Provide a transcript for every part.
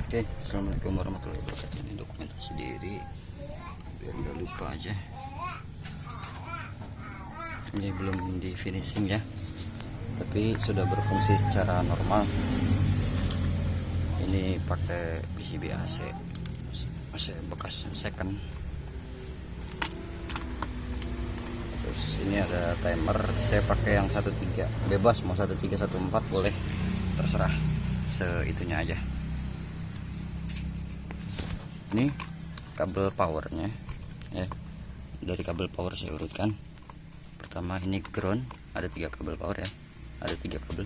Oke, assalamualaikum warahmatullahi wabarakatuh. Ini dokumentasi diri biar nggak lupa aja. Ini belum di finishing ya, tapi sudah berfungsi secara normal. Ini pakai PCB AC, masih bekas second. Terus ini ada timer, saya pakai yang 13, bebas mau 13 14 boleh, terserah, seitunya aja. Ini kabel powernya ya, dari kabel power saya urutkan. Pertama ini ground, ada 3 kabel power ya, ada 3 kabel,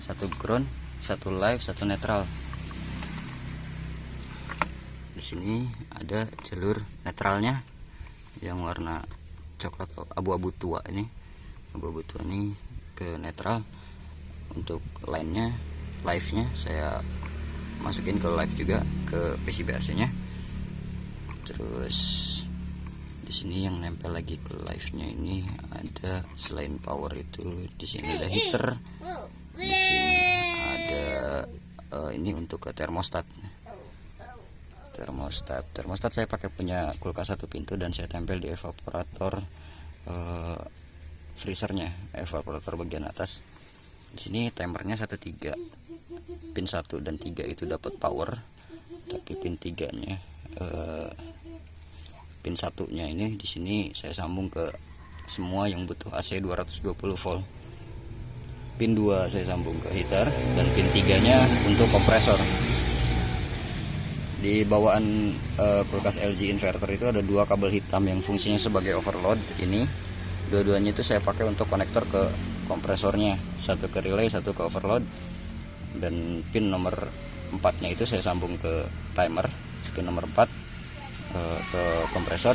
1 ground, 1 live, 1 netral. Di sini ada jalur netralnya yang warna coklat abu-abu tua, ini abu-abu tua ini ke netral. Untuk line-nya, live-nya saya masukin ke live juga, ke PCB AC-nya. Terus di sini yang nempel lagi ke live-nya ini ada, selain power itu di sini ada heater, di sini ada ini untuk ke termostat. Termostat saya pakai punya kulkas 1 pintu dan saya tempel di evaporator freezernya, evaporator bagian atas. Di sini timernya 13, pin 1 dan 3 itu dapat power, tapi pin 3-nya pin 1-nya ini di sini saya sambung ke semua yang butuh AC 220 volt. Pin 2 saya sambung ke heater dan pin 3-nya untuk kompresor. Di bawaan kulkas LG inverter itu ada 2 kabel hitam yang fungsinya sebagai overload. Ini dua-duanya itu saya pakai untuk konektor ke kompresornya, satu ke relay, satu ke overload. Dan pin nomor 4-nya itu saya sambung ke timer, pin nomor 4 ke kompresor.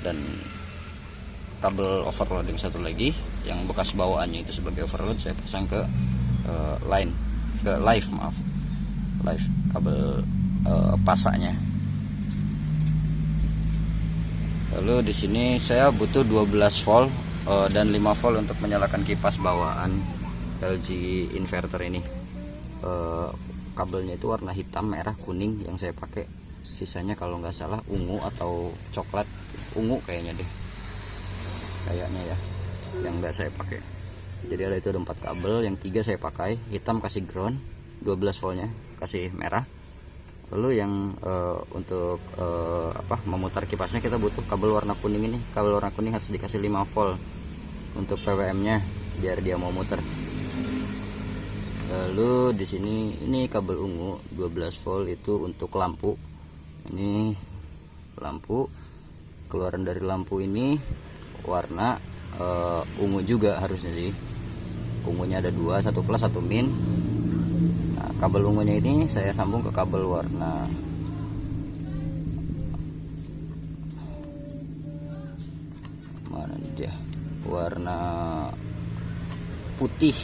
Dan kabel overloading satu lagi yang bekas bawaannya itu sebagai overload saya pasang ke live kabel pasaknya. Lalu di sini saya butuh 12 volt dan 5 volt untuk menyalakan kipas bawaan LG inverter ini. Kabelnya itu warna hitam, merah, kuning yang saya pakai. Sisanya kalau nggak salah ungu atau coklat, ungu kayaknya deh, kayaknya ya, yang nggak saya pakai. Jadi ada itu ada 4 kabel, yang 3 saya pakai hitam kasih ground, 12 voltnya kasih merah. Lalu yang untuk memutar kipasnya kita butuh kabel warna kuning ini. Kabel warna kuning harus dikasih 5 volt untuk PWM nya biar dia mau muter. Lalu di sini ini kabel ungu 12 volt itu untuk lampu. Ini lampu, keluaran dari lampu ini warna ungu juga harusnya sih. Ungunya ada 2, 1 plus 1 min. Nah, kabel ungunya ini saya sambung ke kabel warna mana dia, warna putih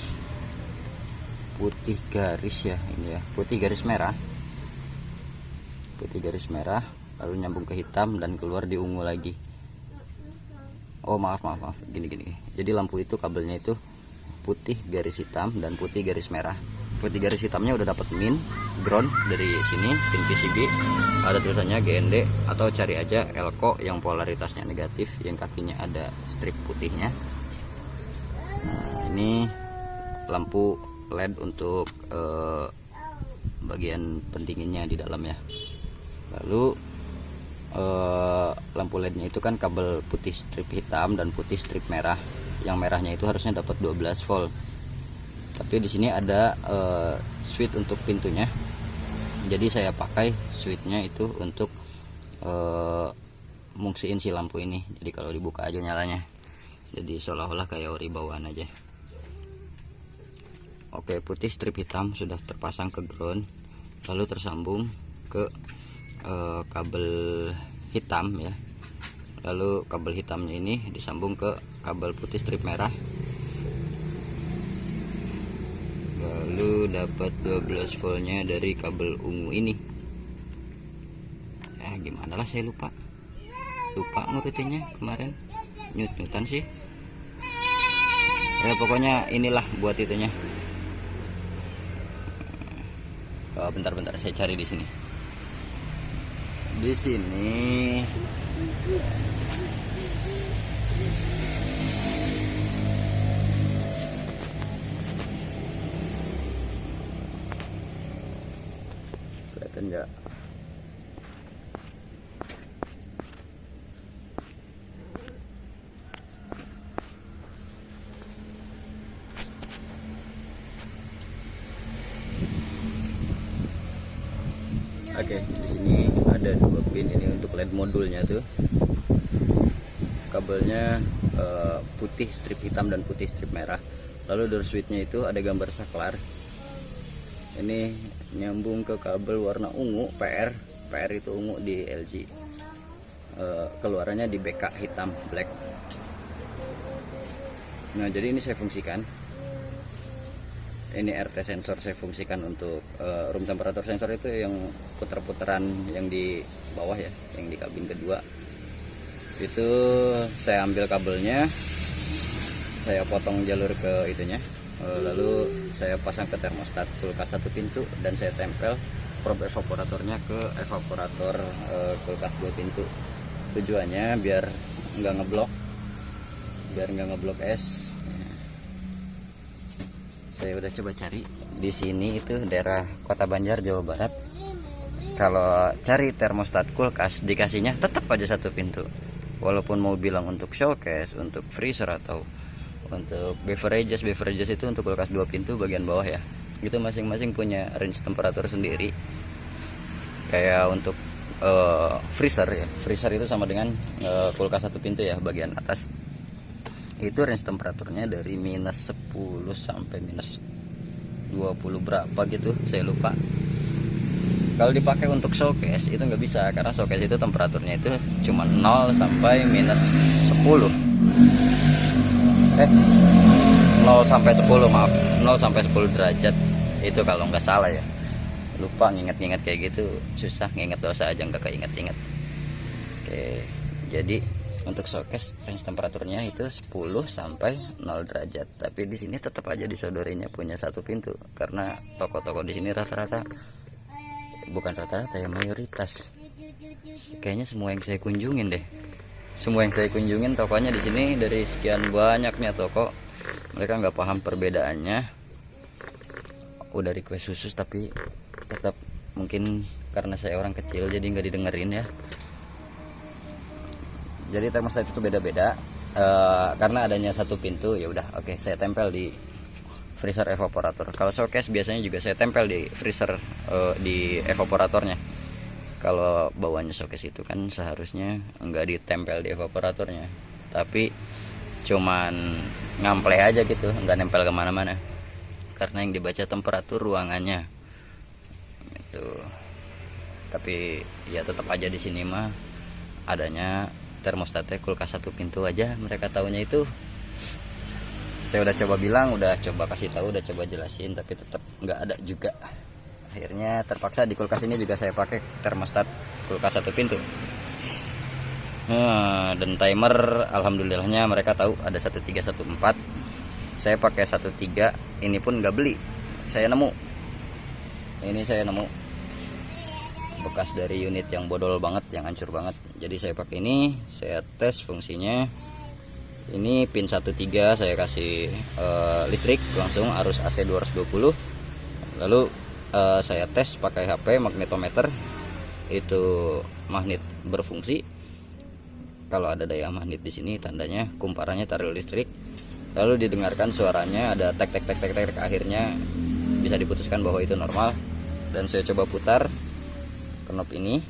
garis ya, ini ya, putih garis merah, lalu nyambung ke hitam dan keluar di ungu lagi. Oh maaf, gini. Jadi lampu itu kabelnya itu putih garis hitam dan putih garis merah. Putih garis hitamnya udah dapat min, ground dari sini, pin PCB ada tulisannya GND, atau cari aja Elko yang polaritasnya negatif, yang kakinya ada strip putihnya. Nah, ini lampu LED untuk bagian pendinginnya di dalam ya. Lalu lampu LED-nya itu kan kabel putih strip hitam dan putih strip merah. Yang merahnya itu harusnya dapat 12 volt. Tapi di sini ada switch untuk pintunya. Jadi saya pakai switchnya itu untuk fungsiin si lampu ini. Jadi kalau dibuka aja nyalanya. Jadi seolah-olah kayak ori bawaan aja. Oke, putih strip hitam sudah terpasang ke ground, lalu tersambung ke kabel hitam ya. Lalu kabel hitamnya ini disambung ke kabel putih strip merah. Lalu dapat 12 voltnya dari kabel ungu ini. Ya gimana lah, saya lupa ngurutinnya kemarin, nyut-nyutan sih. Ya pokoknya inilah buat itunya. bentar-bentar saya cari di sini. Di sini kelihatan nggak? Oke, di sini ada 2 pin ini untuk LED modulnya tuh. Kabelnya putih strip hitam dan putih strip merah. Lalu door switchnya itu ada gambar saklar. Ini nyambung ke kabel warna ungu PR. PR itu ungu di LG. Keluarannya di BK hitam black. Nah, jadi ini saya fungsikan. Ini RT sensor saya fungsikan untuk room temperature sensor itu yang putar-putaran yang di bawah ya, yang di kabin kedua. Itu saya ambil kabelnya, saya potong jalur ke itunya, lalu saya pasang ke termostat kulkas 1 pintu dan saya tempel probe evaporatornya ke evaporator kulkas 2 pintu. Tujuannya biar nggak ngeblok es. Saya udah coba cari di sini itu daerah Kota Banjar, Jawa Barat. Kalau cari termostat kulkas dikasihnya tetap aja 1 pintu. Walaupun mau bilang untuk showcase, untuk freezer atau untuk beverages itu untuk kulkas 2 pintu bagian bawah ya. Itu masing-masing punya range temperatur sendiri. Kayak untuk freezer ya. Freezer itu sama dengan kulkas 1 pintu ya, bagian atas. Itu range temperaturnya dari minus 10 sampai minus 20 berapa gitu, saya lupa. Kalau dipakai untuk showcase itu nggak bisa, karena showcase itu temperaturnya itu cuma 0 sampai minus 10. 0 sampai 10 maaf, 0 sampai 10 derajat itu kalau nggak salah ya. Lupa nginget-nginget kayak gitu, susah nginget, dosa aja nggak keinget-inget. Oke, jadi untuk showcase range temperaturnya itu 10 sampai 0 derajat. Tapi di sini tetap aja disodorinya punya 1 pintu karena toko-toko di sini rata-rata, bukan rata-rata ya, mayoritas. Kayaknya semua yang saya kunjungin deh. Semua yang saya kunjungin tokonya di sini, dari sekian banyaknya toko, mereka nggak paham perbedaannya. Udah request khusus tapi tetap mungkin karena saya orang kecil jadi nggak didengerin ya. Jadi termostat itu beda-beda, karena adanya 1 pintu ya udah oke, saya tempel di freezer evaporator. Kalau showcase biasanya juga saya tempel di freezer di evaporatornya. Kalau bawahnya showcase itu kan seharusnya enggak ditempel di evaporatornya, tapi cuman ngample aja gitu, enggak nempel kemana-mana karena yang dibaca temperatur ruangannya gitu. Tapi ya tetap aja di sini mah adanya termostatnya kulkas 1 pintu aja, mereka taunya itu. Saya udah coba bilang, udah coba kasih tahu, udah coba jelasin, tapi tetap nggak ada juga. Akhirnya terpaksa di kulkas ini juga saya pakai termostat kulkas 1 pintu. Dan timer alhamdulillahnya mereka tahu ada 1314. Saya pakai 13, ini pun nggak beli, saya nemu. Ini saya nemu bekas dari unit yang bodol banget, yang hancur banget. Jadi saya pakai ini, saya tes fungsinya. Ini pin 13 saya kasih listrik langsung arus AC 220. Lalu saya tes pakai HP magnetometer, itu magnet berfungsi. Kalau ada daya magnet di sini tandanya kumparannya tarik listrik. Lalu didengarkan suaranya ada tek tek tek tek tek, akhirnya bisa diputuskan bahwa itu normal. Dan saya coba putar knob ini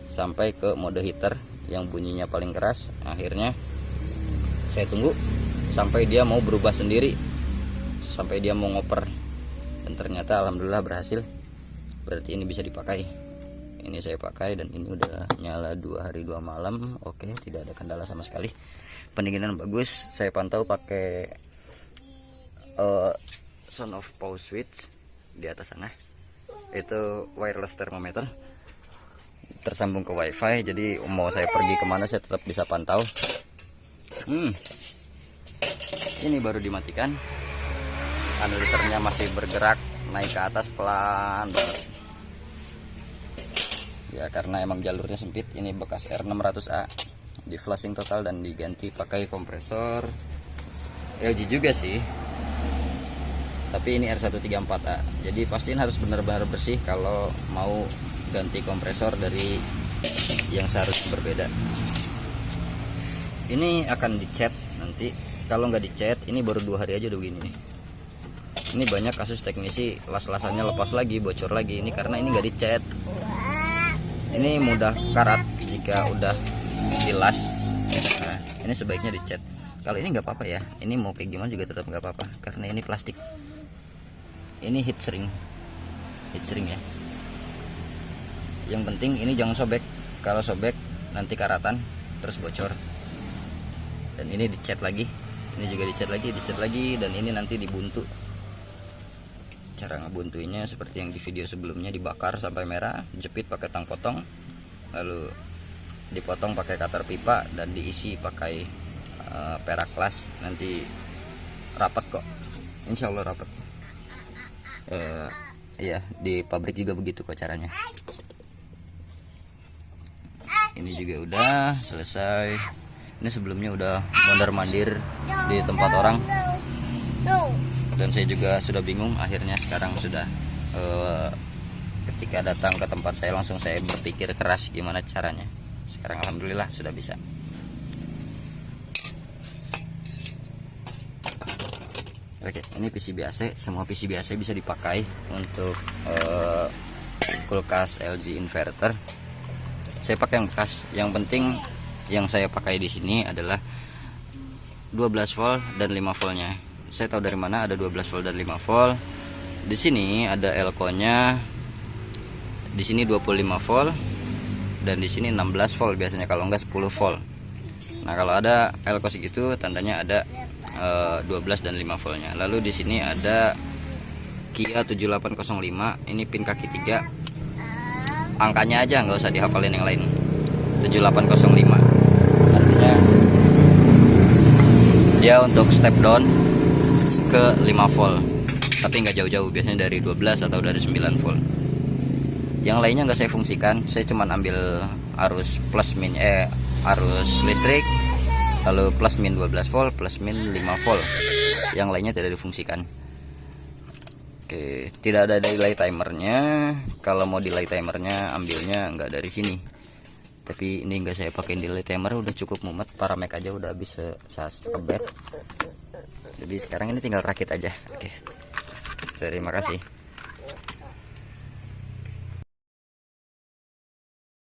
sampai ke mode heater yang bunyinya paling keras. Akhirnya saya tunggu sampai dia mau berubah sendiri, sampai dia mau ngoper, dan ternyata alhamdulillah berhasil. Berarti ini bisa dipakai. Ini saya pakai dan ini udah nyala 2 hari 2 malam. Oke, tidak ada kendala sama sekali, pendinginan bagus. Saya pantau pakai sound of pause switch di atas sana. Itu wireless thermometer tersambung ke wifi, jadi mau saya pergi kemana saya tetap bisa pantau. Ini baru dimatikan, analysernya masih bergerak, naik ke atas pelan banget ya, karena emang jalurnya sempit. Ini bekas R600A, di flashing total dan diganti pakai kompresor LG juga sih, tapi ini R134A. Jadi pastiin harus benar-benar bersih kalau mau ganti kompresor dari yang seharusnya berbeda. Ini akan dicat nanti. Kalau nggak dicat, ini baru 2 hari aja udah begini nih. Ini banyak kasus teknisi las-lasannya lepas lagi, bocor lagi. Ini karena ini nggak dicat. Ini mudah karat jika udah dilas. Nah, ini sebaiknya dicat. Kalau ini nggak apa-apa ya. Ini mau kayak gimana juga tetap nggak apa-apa karena ini plastik. Ini heat shrink ya. Yang penting ini jangan sobek. Kalau sobek nanti karatan terus bocor. Dan ini dicat lagi. Ini juga dicat lagi, dan ini nanti dibuntu. Cara ngebuntuinya seperti yang di video sebelumnya, dibakar sampai merah, jepit pakai tang potong, lalu dipotong pakai cutter pipa dan diisi pakai perak las. Nanti rapat kok, insya Allah rapat. Iya, di pabrik juga begitu kok caranya. Ini juga udah selesai. Ini sebelumnya udah mondar-mandir di tempat orang, dan saya juga sudah bingung. Akhirnya sekarang sudah ketika datang ke tempat saya langsung saya berpikir keras gimana caranya. Sekarang alhamdulillah sudah bisa. Oke, ini PCB AC. Semua PCB AC bisa dipakai untuk kulkas LG inverter. Saya pakai yang bekas. Yang penting yang saya pakai di sini adalah 12 volt dan 5 voltnya. Saya tahu dari mana ada 12 volt dan 5 volt. Di sini ada elko-nya. Di sini 25 volt dan di sini 16 volt biasanya, kalau enggak 10 volt. Nah, kalau ada elko segitu tandanya ada 12 dan 5 voltnya. Lalu di sini ada Kia 7805. Ini pin kaki 3. Angkanya aja nggak usah dihafalin yang lain. 7805. Artinya dia untuk step down ke 5 volt, tapi nggak jauh-jauh, biasanya dari 12 atau dari 9 volt. Yang lainnya nggak saya fungsikan, saya cuman ambil arus plus min arus listrik, lalu plus min 12 volt, plus min 5 volt. Yang lainnya tidak difungsikan. Oke, tidak ada delay timernya. Kalau mau delay timernya ambilnya nggak dari sini. Tapi ini enggak saya pakai delay timer, udah cukup mumet. Paramek aja udah bisa saya kebet. Jadi sekarang ini tinggal rakit aja. Oke. Terima kasih.